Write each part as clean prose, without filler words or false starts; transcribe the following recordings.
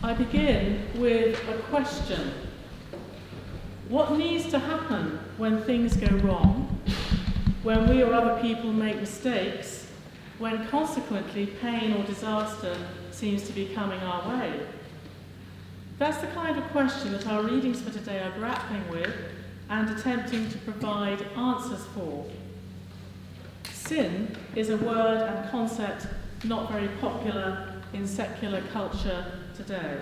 I begin with a question. What needs to happen when things go wrong, when we or other people make mistakes, when consequently pain or disaster seems to be coming our way? That's the kind of question that our readings for today are grappling with and attempting to provide answers for. Sin is a word and concept not very popular in secular culture today.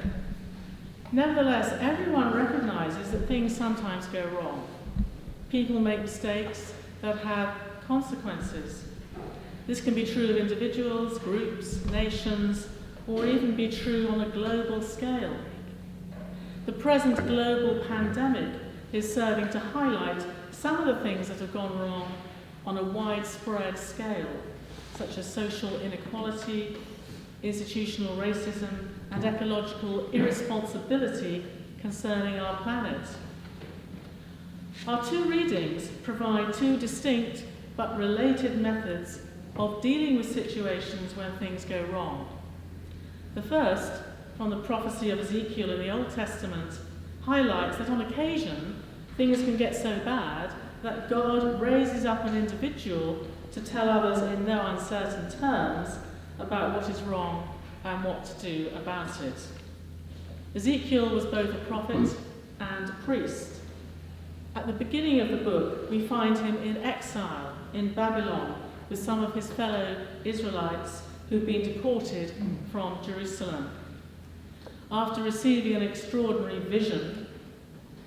Nevertheless, everyone recognises that things sometimes go wrong. People make mistakes that have consequences. This can be true of individuals, groups, nations, or even be true on a global scale. The present global pandemic is serving to highlight some of the things that have gone wrong on a widespread scale, such as social inequality, institutional racism, and ecological irresponsibility concerning our planet. Our two readings provide two distinct but related methods of dealing with situations when things go wrong. The first, from the prophecy of Ezekiel in the Old Testament, highlights that on occasion things can get so bad that God raises up an individual to tell others in no uncertain terms about what is wrong and what to do about it. Ezekiel was both a prophet and a priest. At the beginning of the book, we find him in exile in Babylon with some of his fellow Israelites who've been deported from Jerusalem. After receiving an extraordinary vision,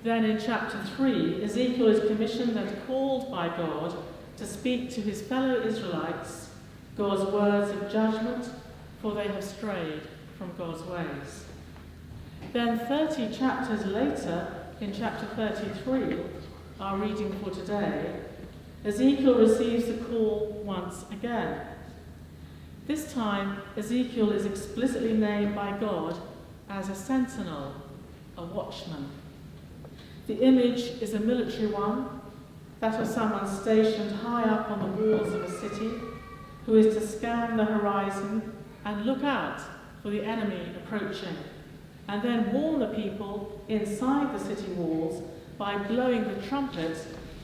then in chapter 3, Ezekiel is commissioned and called by God to speak to his fellow Israelites God's words of judgment, for they have strayed from God's ways. Then 30 chapters later, in chapter 33, our reading for today, Ezekiel receives the call once again. This time, Ezekiel is explicitly named by God as a sentinel, a watchman. The image is a military one, that of someone stationed high up on the walls of a city, who is to scan the horizon and look out for the enemy approaching, and then warn the people inside the city walls by blowing the trumpet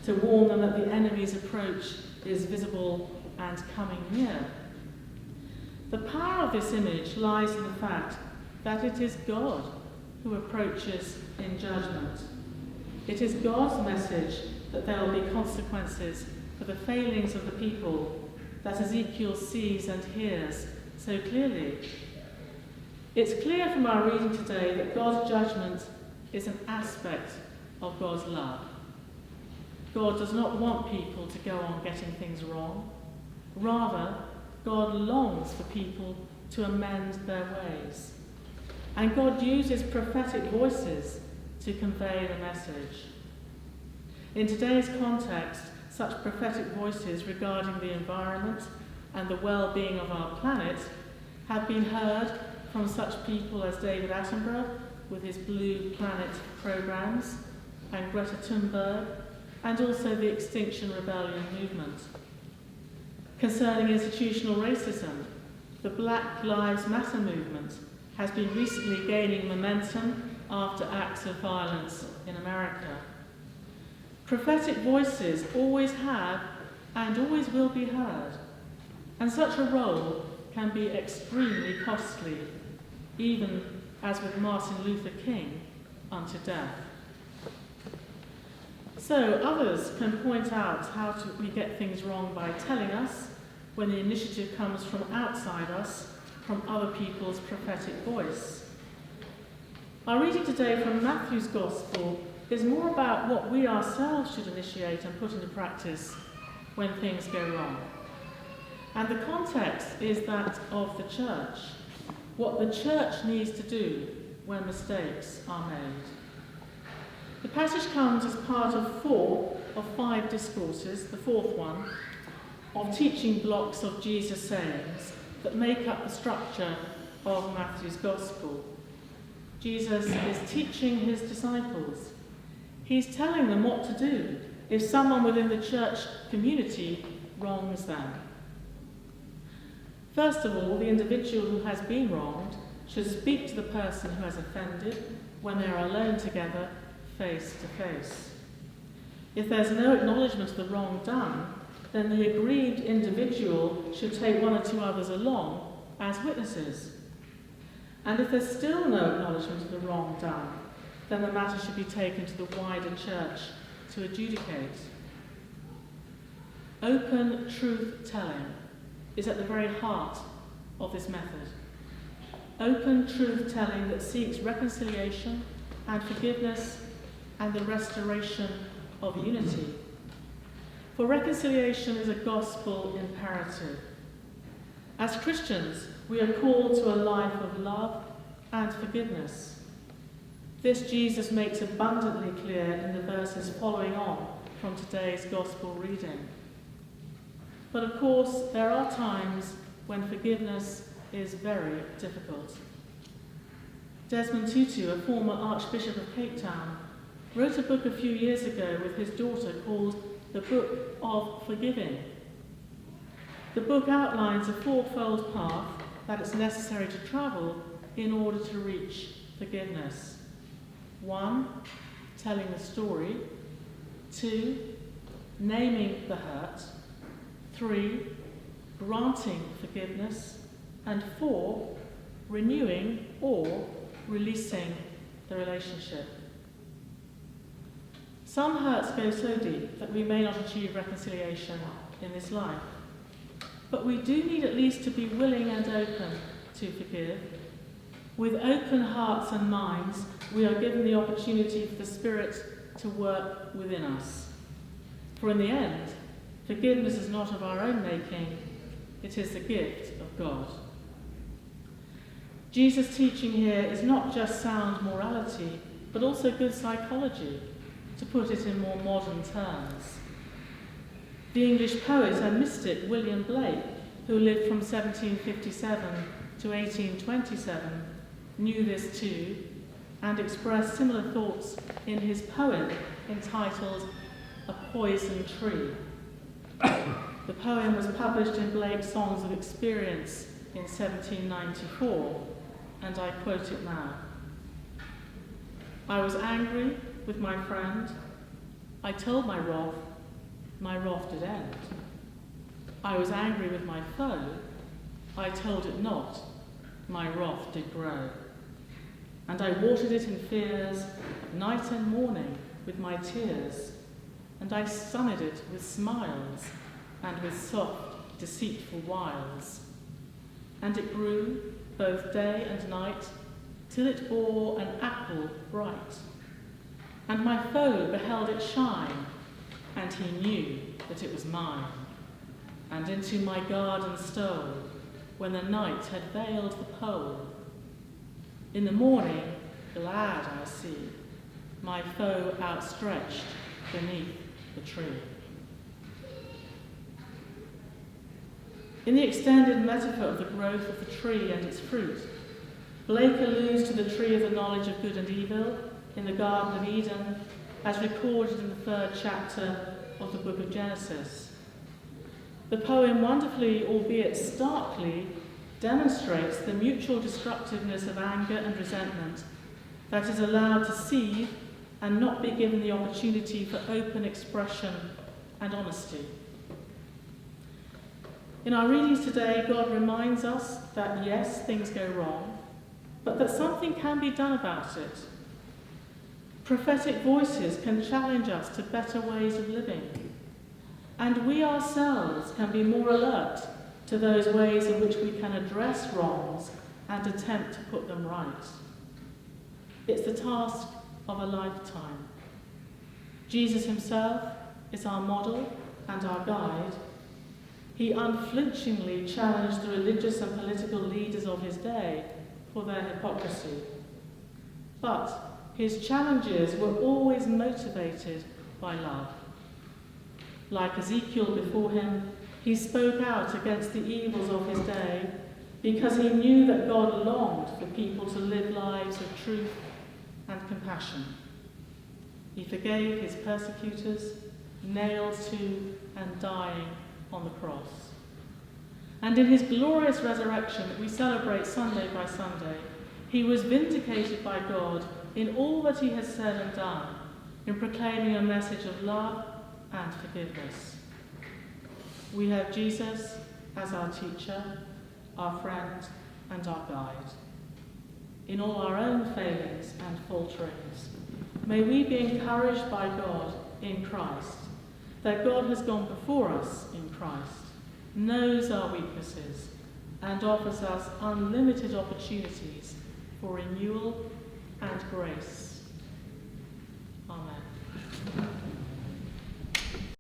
to warn them that the enemy's approach is visible and coming near. The power of this image lies in the fact that it is God who approaches in judgment. It is God's message that there will be consequences for the failings of the people that Ezekiel sees and hears so clearly. It's clear from our reading today that God's judgment is an aspect of God's love. God does not want people to go on getting things wrong. Rather, God longs for people to amend their ways. And God uses prophetic voices to convey the message. In today's context, such prophetic voices regarding the environment and the well-being of our planet have been heard from such people as David Attenborough with his Blue Planet programs, and Greta Thunberg, and also the Extinction Rebellion movement. Concerning institutional racism, the Black Lives Matter movement has been recently gaining momentum after acts of violence in America. Prophetic voices always have and always will be heard, and such a role can be extremely costly, even as with Martin Luther King, unto death. So others can point out how we get things wrong by telling us when the initiative comes from outside us, from other people's prophetic voice. Our reading today from Matthew's Gospel is more about what we ourselves should initiate and put into practice when things go wrong. And the context is that of the church, what the church needs to do when mistakes are made. The passage comes as part of 4 of 5 discourses, the 4th one, of teaching blocks of Jesus' sayings that make up the structure of Matthew's Gospel. Jesus is teaching his disciples. He's telling them what to do if someone within the church community wrongs them. First of all, the individual who has been wronged should speak to the person who has offended when they are alone together, face to face. If there's no acknowledgement of the wrong done, then the aggrieved individual should take one or two others along as witnesses. And if there's still no acknowledgement of the wrong done, then the matter should be taken to the wider church to adjudicate. Open truth-telling is at the very heart of this method. Open truth-telling that seeks reconciliation and forgiveness and the restoration of unity. For reconciliation is a gospel imperative. As Christians, we are called to a life of love and forgiveness. This Jesus makes abundantly clear in the verses following on from today's gospel reading. But of course, there are times when forgiveness is very difficult. Desmond Tutu, a former Archbishop of Cape Town, wrote a book a few years ago with his daughter called The Book of Forgiving. The book outlines a fourfold path that it's necessary to travel in order to reach forgiveness. 1, telling the story. 2, naming the hurt. 3, granting forgiveness. And 4, renewing or releasing the relationship. Some hurts go so deep that we may not achieve reconciliation in this life. But we do need at least to be willing and open to forgive. With open hearts and minds, we are given the opportunity for the Spirit to work within us. For in the end, forgiveness is not of our own making, it is the gift of God. Jesus' teaching here is not just sound morality, but also good psychology, to put it in more modern terms. The English poet and mystic William Blake, who lived from 1757 to 1827, knew this too, and expressed similar thoughts in his poem entitled A Poison Tree. The poem was published in Blake's Songs of Experience in 1794, and I quote it now. I was angry with my friend. I told my wrath did end. I was angry with my foe. I told it not, my wrath did grow. And I watered it in fears, night and morning with my tears. And I sunned it with smiles, and with soft, deceitful wiles. And it grew, both day and night, till it bore an apple bright. And my foe beheld it shine, and he knew that it was mine. And into my garden stole, when the night had veiled the pole. In the morning, glad I see, my foe outstretched beneath the tree. In the extended metaphor of the growth of the tree and its fruit, Blake alludes to the tree of the knowledge of good and evil in the Garden of Eden, as recorded in the 3rd chapter of the book of Genesis. The poem wonderfully, albeit starkly, demonstrates the mutual destructiveness of anger and resentment that is allowed to seethe and not be given the opportunity for open expression and honesty. In our readings today, God reminds us that yes, things go wrong, but that something can be done about it. Prophetic voices can challenge us to better ways of living, and we ourselves can be more alert to those ways in which we can address wrongs and attempt to put them right. It's the task of a lifetime. Jesus himself is our model and our guide. He unflinchingly challenged the religious and political leaders of his day for their hypocrisy. But his challenges were always motivated by love. Like Ezekiel before him, he spoke out against the evils of his day because he knew that God longed for people to live lives of truth and compassion. He forgave his persecutors, nailed to and dying on the cross. And in his glorious resurrection that we celebrate Sunday by Sunday, He was vindicated by God in all that he has said and done, in proclaiming a message of love and forgiveness. We have Jesus as our teacher, our friend, and our guide. In all our own failings and falterings, may we be encouraged by God in Christ, that God has gone before us in Christ, knows our weaknesses, and offers us unlimited opportunities for renewal and grace.